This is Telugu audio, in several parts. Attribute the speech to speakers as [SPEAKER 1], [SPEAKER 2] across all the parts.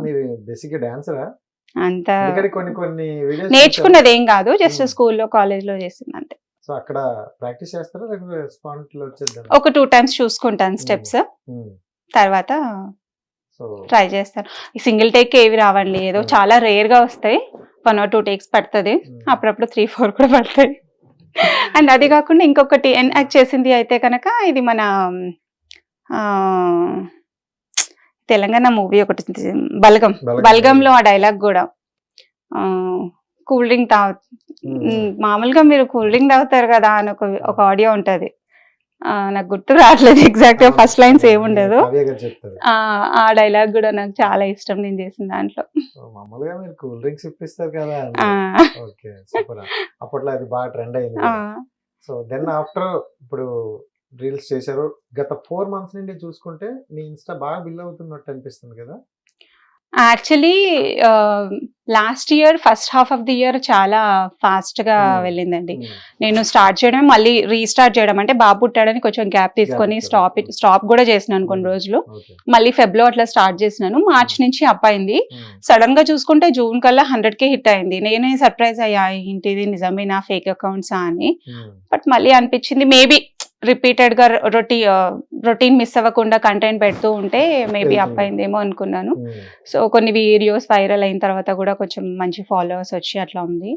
[SPEAKER 1] మీరు బేసిక్ డాన్సరా?
[SPEAKER 2] అంత
[SPEAKER 1] ఎందుకంటే కొన్ని కొన్ని వీడియోస్
[SPEAKER 2] నేర్చుకున్నది ఏం కాదు, జస్ట్ స్కూల్లో కాలేజ్లో చేసింది అంతే.
[SPEAKER 1] సో అక్కడ ప్రాక్టీస్ చేస్తారా లేకపోతే స్పాట్ లో వచ్చేద్దా?
[SPEAKER 2] ఒక 2 times చూసుకుంటాను స్టెప్స్, తర్వాత
[SPEAKER 1] సో
[SPEAKER 2] ట్రై చేస్తాను. ఈ సింగిల్ టేక్ ఏవి రావండి, ఏదో చాలా రేర్ గా వస్తాయి, 1 or 2 takes పడుతుంది, అప్పుడప్పుడు 3-4 కూడా పడతాయి. అండ్ అది కాకుండా ఇంకొకటి ఎన్యాక్ట్ చేసింది అయితే కనుక ఇది మన తెలంగాణ మూవీ ఒకటి బలగం, బలగంలో ఆ డైలాగ్ కూడా కూల్ డ్రింక్ మామూలుగా మీరు కూల్ డ్రింక్ తాగుతారు కదా అని ఒక ఆడియో ఉంటది, నాకు గుర్తు రావట్లేదు ఎగ్జాక్ట్ గా ఫస్ట్ లైన్స్ ఏముండదు, ఆ డైలాగ్ కూడా నాకు చాలా ఇష్టం నేను చేసిన దాంట్లో.
[SPEAKER 1] మామూలుగా మీరు కూల్ డ్రింక్స్ ఇప్పిస్తారు కదా, ఓకే సూపర్. అప్పట్లో అది బాగా ట్రెండ్ అయింది. సో దెన్ ఆఫ్టర్ ఇప్పుడు రీల్స్ చేశారు, గత 4 months నుండి చూసుకుంటే మీ ఇన్స్టా బాగా బిల్ అవుతున్నట్టు అనిపిస్తుంది కదా?
[SPEAKER 2] Actually last year first half of the year చాలా ఫాస్ట్ గా వెళ్ళిందండి. నేను స్టార్ట్ చేయడం మళ్ళీ రీస్టార్ట్ చేయడం అంటే బాబు పుట్టాడని కొంచెం గ్యాప్ తీసుకొని స్టాప్ కూడా చేసినాను కొన్ని రోజులు, మళ్ళీ ఫెబ్లో అట్లా స్టార్ట్ చేసినాను. మార్చ్ నుంచి అప్ అయింది, సడన్ గా చూసుకుంటే జూన్ కల్లా 100K హిట్ అయింది. నేనే సర్ప్రైజ్ అయ్యా, ఏంటిది నిజమేనా ఫేక్ అకౌంట్సా అని. బట్ మళ్ళీ అనిపించింది మేబీ రిపీటెడ్ గా రొటీన్ మిస్ అవ్వకుండా కంటెంట్ పెడుతూ ఉంటే మేబీ అప్ అయిందేమో అనుకున్నాను. సో కొన్ని వీడియోస్ వైరల్ అయిన తర్వాత కూడా కొంచెం మంచి ఫాలోవర్స్ వచ్చి అట్లా ఉంది.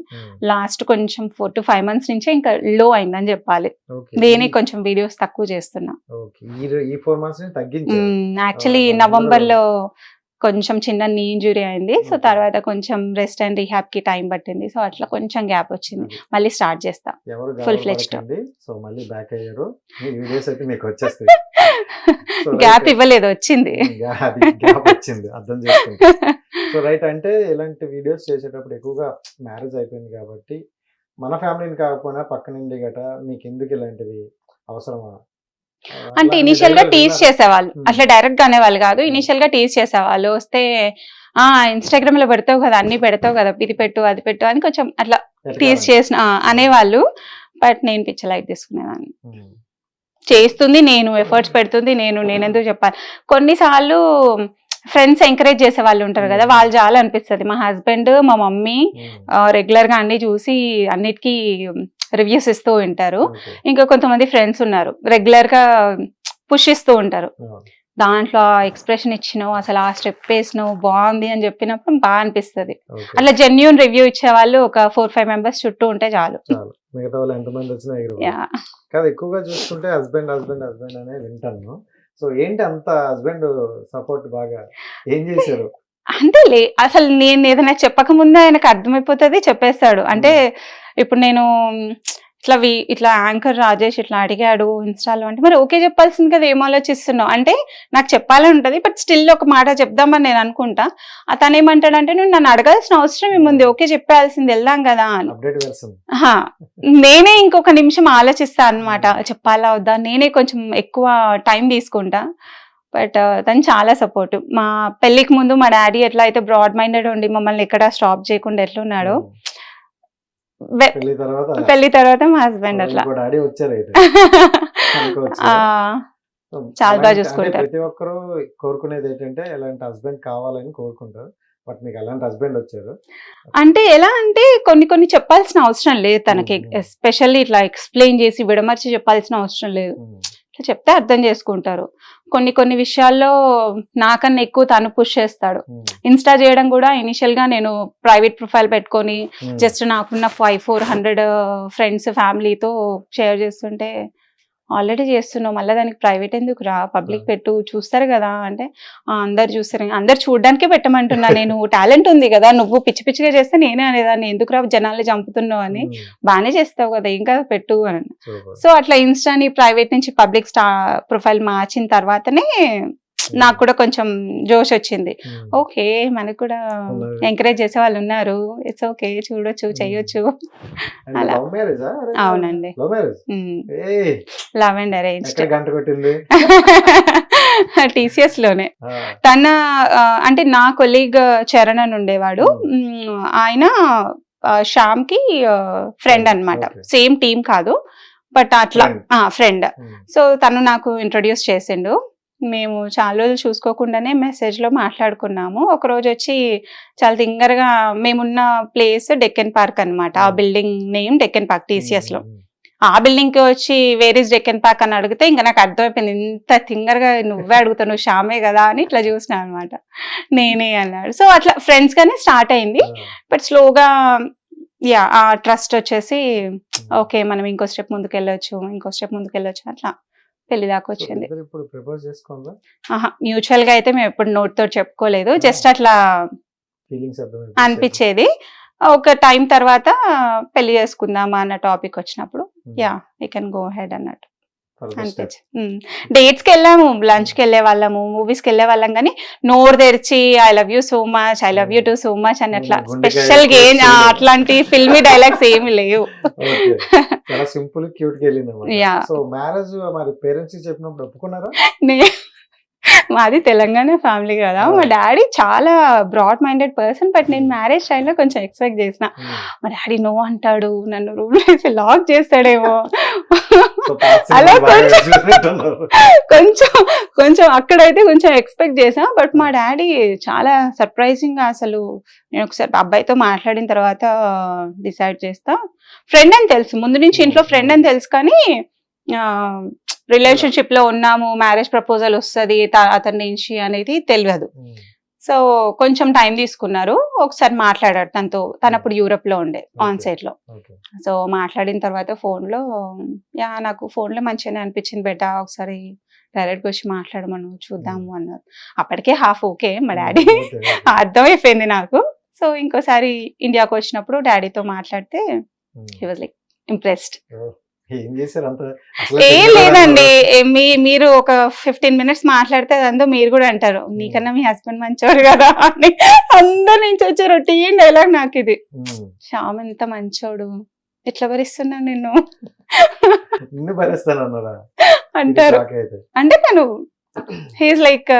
[SPEAKER 2] లాస్ట్ కొంచెం 4 to 5 months నుంచే ఇంకా లో అయిందని చెప్పాలి, నేనే కొంచెం వీడియోస్ తక్కువ చేస్తున్నా. యాక్చువల్లీ నవంబర్ లో కొంచెం చిన్న నీ ఇంజురీ అయింది, సో తర్వాత కొంచెం రెస్ట్ అండ్ రీహాబ్ కి టైం పట్టింది, సో అట్లా కొంచెం గ్యాప్ వచ్చింది, మళ్ళీ స్టార్ట్ చేస్తా ఫుల్ ఫ్లెడ్జ్డ్. గ్యాప్ ఇవ్వలేదు, వచ్చింది.
[SPEAKER 1] అర్థం చేసుకుంటా. సో రైట్, అంటే ఇలాంటి వీడియోస్ చేసేటప్పుడు ఎక్కువగా మ్యారేజ్ అయిపోయింది కాబట్టి మన ఫ్యామిలీని కాకపోయినా పక్క నుండి గట మీకు ఎందుకు ఇలాంటివి అవసరమా?
[SPEAKER 2] అంటే ఇనిషియల్ గా టీజ్ చేసేవాళ్ళు, అట్లా డైరెక్ట్ గా అనేవాళ్ళు కాదు, ఇనిషియల్ గా టీజ్ చేసేవాళ్ళు. వస్తే ఇన్స్టాగ్రామ్ లో పెడతావు కదా, అన్ని పెడతావు కదా, ఇది పెట్టు అది పెట్టు అని కొంచెం అట్లా టీజ్ చేసిన అనేవాళ్ళు. బట్ నేను పిచ్చ లైట్ తీసుకునేదాన్ని, చేస్తుంది నేను, ఎఫర్ట్స్ పెడుతుంది నేను, నేనెందుకు చెప్పాలి. కొన్నిసార్లు ఫ్రెండ్స్ ఎంకరేజ్ చేసే వాళ్ళు ఉంటారు కదా, వాళ్ళు చాలా అనిపిస్తుంది. మా హస్బెండ్ మా మమ్మీ రెగ్యులర్ గా అన్ని చూసి అన్నిటికీ రివ్యూస్ ఇస్తూ ఉంటారు. ఇంకా కొంతమంది ఫ్రెండ్స్ ఉన్నారు రెగ్యులర్ గా పుష్ ఇస్తూ ఉంటారు, దాంట్లో ఎక్స్ప్రెషన్ ఇచ్చినావు, అసలు ఆ స్టెప్ వేసినావు బాగుంది అని చెప్పినప్పుడు బాగా అనిపిస్తుంది. అట్లా జెన్యూన్ రివ్యూ ఇచ్చే వాళ్ళు ఒక 4-5 members చుట్టూ ఉంటే చాలు.
[SPEAKER 1] మిగతా వాళ్ళు ఎంతమంది వచ్చినా కాదు, ఎక్కువగా చూసుకుంటే హస్బెండ్ హస్బెండ్ హస్బెండ్ అనే వింటాను. సో ఏంటి అంత హస్బెండ్ సపోర్ట్, బాగా ఏం చేశారు?
[SPEAKER 2] అంటే అసలు నేను ఏదైనా చెప్పక ముందే ఆయనకు అర్థమైపోతుంది, చెప్పేస్తాడు. అంటే ఇప్పుడు నేను ఇట్లా యాంకర్ రాజేష్ ఇట్లా అడిగాడు ఇన్స్టాలో అంటే మరి ఓకే చెప్పాల్సింది కదా, ఏం ఆలోచిస్తున్నావు అంటే నాకు చెప్పాలని ఉంటుంది, బట్ స్టిల్ ఒక మాట చెప్దామని నేను అనుకుంటా. అతను ఏమంటాడంటే నువ్వు నన్ను అడగాల్సిన అవసరం ఏముంది, ఓకే చెప్పాల్సింది, వెళ్దాం కదా అని. నేనే ఇంకొక నిమిషం ఆలోచిస్తా అనమాట, చెప్పాలా వద్దా, నేనే కొంచెం ఎక్కువ టైం తీసుకుంటా. బట్ తను చాలా సపోర్టివ్. మా పెళ్లికి ముందు మా డాడీ ఎట్లా అయితే బ్రాడ్ మైండెడ్ ఉండి మమ్మల్ని ఎక్కడ స్టాప్ చేయకుండా ఎట్లున్నాడో, పెళ్లి తర్వాత మా హస్బెండ్ అట్లా చాలా బాగా చూసుకుంటారు.
[SPEAKER 1] ప్రతి ఒక్కరు కోరుకునేది ఏంటంటే ఎలాంటి హస్బెండ్ కావాలని కోరుకుంటారు, బట్ మీకు అలాంటి హస్బెండ్ వచ్చారు.
[SPEAKER 2] అంటే ఎలా అంటే కొన్ని చెప్పాల్సిన అవసరం లేదు తనకి, ఎస్పెషల్లీ ఇట్లా ఎక్స్ప్లెయిన్ చేసి విడమర్చి చెప్పాల్సిన అవసరం లేదు, ఇట్లా చెప్తే అర్థం చేసుకుంటారు. కొన్ని విషయాల్లో నాకన్నా ఎక్కువ తను పుష్ చేస్తాడు. ఇన్స్టా చేయడం కూడా ఇనిషియల్ గా నేను ప్రైవేట్ ప్రొఫైల్ పెట్టుకొని జస్ట్ నాకున్న 500-400 ఫ్రెండ్స్ ఫ్యామిలీతో షేర్ చేస్తుంటే, ఆల్రెడీ చేస్తున్నావు మళ్ళీ దానికి ప్రైవేట్ ఎందుకు రా, పబ్లిక్ పెట్టు, చూస్తారు కదా అంటే అందరు చూస్తారు, అందరు చూడడానికే పెట్టమంటున్నా, నేను టాలెంట్ ఉంది కదా, నువ్వు పిచ్చి పిచ్చిగా చేస్తే నేనే అనేదాన్ని, ఎందుకు రా జనాల్ని చంపుతున్నావు అని, బాగానే చేస్తావు కదా ఇంకా పెట్టు అని. సో అట్లా ఇన్స్టాని ప్రైవేట్ నుంచి పబ్లిక్ ప్రొఫైల్ మార్చిన తర్వాతనే నాకు కూడా కొంచెం జోష్ వచ్చింది. ఓకే మనకు కూడా ఎంకరేజ్ చేసే వాళ్ళు ఉన్నారు, ఇట్స్ ఓకే, చూడొచ్చు, చెయ్యొచ్చు అలా. అవునండి, లవ్ అండ్ అరేంజ్, TCS లోనే. తన అంటే నా కొలీగ్ చరణ్ అని ఉండేవాడు, ఆయన శ్యామ్ కి ఫ్రెండ్ అన్నమాట, సేమ్ టీమ్ కాదు బట్ అట్లా ఫ్రెండ్. సో తను నాకు ఇంట్రొడ్యూస్ చేసిండు, మేము చాలా రోజులు చూసుకోకుండానే మెసేజ్ లో మాట్లాడుకున్నాము. ఒక రోజు వచ్చి చాలా తింగరగా, మేమున్న ప్లేస్ డెక్కన్ పార్క్ అన్నమాట. ఆ building name Deccan park TCS లో. ఆ బిల్డింగ్ కి వచ్చి వేర్ ఇస్ డెక్కన్ పార్క్ అని అడిగితే ఇంకా నాకు అర్థమైపోయింది, ఇంత థింగర్ గా నువ్వే అడుగుతావు, నువ్వు శ్యామే కదా అని ఇట్లా చూసినా అనమాట. నేనే అన్నాడు. సో అట్లా ఫ్రెండ్స్ గానే స్టార్ట్ అయింది. బట్ స్లోగా ఆ ట్రస్ట్ వచ్చేసి ఓకే మనం ఇంకో స్టెప్ ముందుకు వెళ్ళొచ్చు అట్లా పెళ్లి దాకా వచ్చింది.
[SPEAKER 1] ఇప్పుడు ప్రపోజ్ చేసుకుందా?
[SPEAKER 2] మ్యూచువల్ గా అయితే మేము ఎప్పుడు నోట్ తో చెప్పుకోలేదు, జస్ట్ అట్లా
[SPEAKER 1] ఫీలింగ్స్
[SPEAKER 2] అనిపించేది. ఒక టైం తర్వాత పెళ్లి చేసుకుందామా అన్న టాపిక్ వచ్చినప్పుడు వీ కెన్ గో హెడ్ అన్నట్టు అనిపించింది. డేట్స్ కి వెళ్ళాము, లంచ్ కి వెళ్ళే వాళ్ళము, మూవీస్ కి వెళ్ళే వాళ్ళం, కానీ నోరు తెరిచి I love you so much, I love you two so much అని అట్లా స్పెషల్ గా అట్లాంటి ఫిల్మీ డైలాగ్స్ ఏమి లేవు.
[SPEAKER 1] చాలా సింపుల్ క్యూట్ గా వెళ్ళింది. సో మ్యారేజ్ మరి పేరెంట్స్ కి చెప్పినప్పుడు ఒప్పుకున్నారా?
[SPEAKER 2] మాది తెలంగాణ ఫ్యామిలీ కదా, మా డాడీ చాలా బ్రాడ్ మైండెడ్ పర్సన్. బట్ నేను మ్యారేజ్ టైంలో కొంచెం ఎక్స్పెక్ట్ చేసిన, మా డాడీ నో అంటాడు, నన్ను రూమ్ లో లాక్ చేస్తాడేమో, అలా కొంచెం అక్కడైతే కొంచెం ఎక్స్పెక్ట్ చేసా. బట్ మా డాడీ చాలా సర్ప్రైజింగ్ గా, అసలు నేను ఒకసారి అబ్బాయితో మాట్లాడిన తర్వాత డిసైడ్ చేస్తా, ఫ్రెండ్ అని తెలుసు ముందు నుంచి, ఇంట్లో ఫ్రెండ్ అని తెలుసు, కానీ రిలేషన్షిప్ లో ఉన్నాము, మ్యారేజ్ ప్రపోజల్ వస్తుంది అతని నుంచి అనేది తెలియదు. సో కొంచెం టైం తీసుకున్నారు. ఒకసారి మాట్లాడారు తనతో, తను అప్పుడు యూరప్ లో ఉండే ఆన్ సైట్ లో. సో మాట్లాడిన తర్వాత ఫోన్ లో నాకు ఫోన్ లో మంచిగానే అనిపించింది బెటా, ఒకసారి డైరెక్ట్ గా వచ్చి మాట్లాడమను చూద్దాము అన్నారు. అప్పటికే హాఫ్ ఓకే మా డాడీ, అర్థమైపోయింది నాకు. సో ఇంకోసారి ఇండియాకి వచ్చినప్పుడు డాడీతో మాట్లాడితే హీ వాజ్ లైక్ ఇంప్రెస్డ్. ఏం లేదండి, మీరు ఒక 15 minutes మాట్లాడితే అదంతా మీరు కూడా అంటారు, నీకన్నా మీ హస్బెండ్ మంచోడు కదా అని. అందరి నుంచి వచ్చే రొటీన్ డైలాగ్ నాకు ఇది, శ్యామ్ ఎంత మంచోడు, ఎట్లా భరిస్తున్నా నిన్ను అంటారు. అంటే తను he is like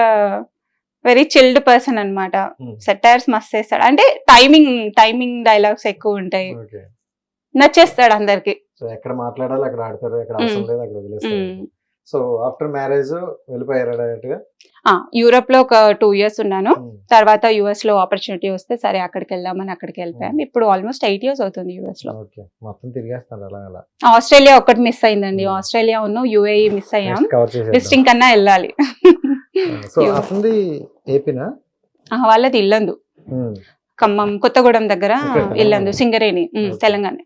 [SPEAKER 2] very chilled person అన్నమాట. సెటైర్స్ మస్త్ చేస్తాడు, అంటే టైమింగ్ డైలాగ్స్ ఎక్కువ ఉంటాయి, నచ్చేస్తాడు అందరికి.
[SPEAKER 1] సో ఎక్కడ మాట్లాడాలి అక్కడ ఆడతారు, ఎక్కడ అవసరం లేదు అక్కడ వదిలేస్తారు. సో ఆఫ్టర్ మ్యారేజ్ వెళ్ళిపోయారా డైరెక్ట్ గా?
[SPEAKER 2] యూరోప్ లో ఒక 2 years ఉన్నాను. తర్వాత US లో ఆపర్చునిటీ వస్తే సరే అక్కడికి వెళ్దామని అక్కడికి వెళ్ళిపోయాను. ఇప్పుడు ఆల్మోస్ట్ 8 years అవుతుంది US లో.
[SPEAKER 1] మొత్తం తిరిగేస్తారు అలా అలా.
[SPEAKER 2] ఆస్ట్రేలియా ఒక్కటి మిస్ అయిందండి, ఆస్ట్రేలియా ఉన్న UAE మిస్ అయ్యాం, విజిటింగ్ కన్నా వెళ్ళాలి.
[SPEAKER 1] సో అసలు ఏపీనా?
[SPEAKER 2] వాళ్ళది ఇల్లందు, ఖమ్మం కొత్తగూడెం దగ్గర ఇల్లందు, సింగరేణి, తెలంగాణ.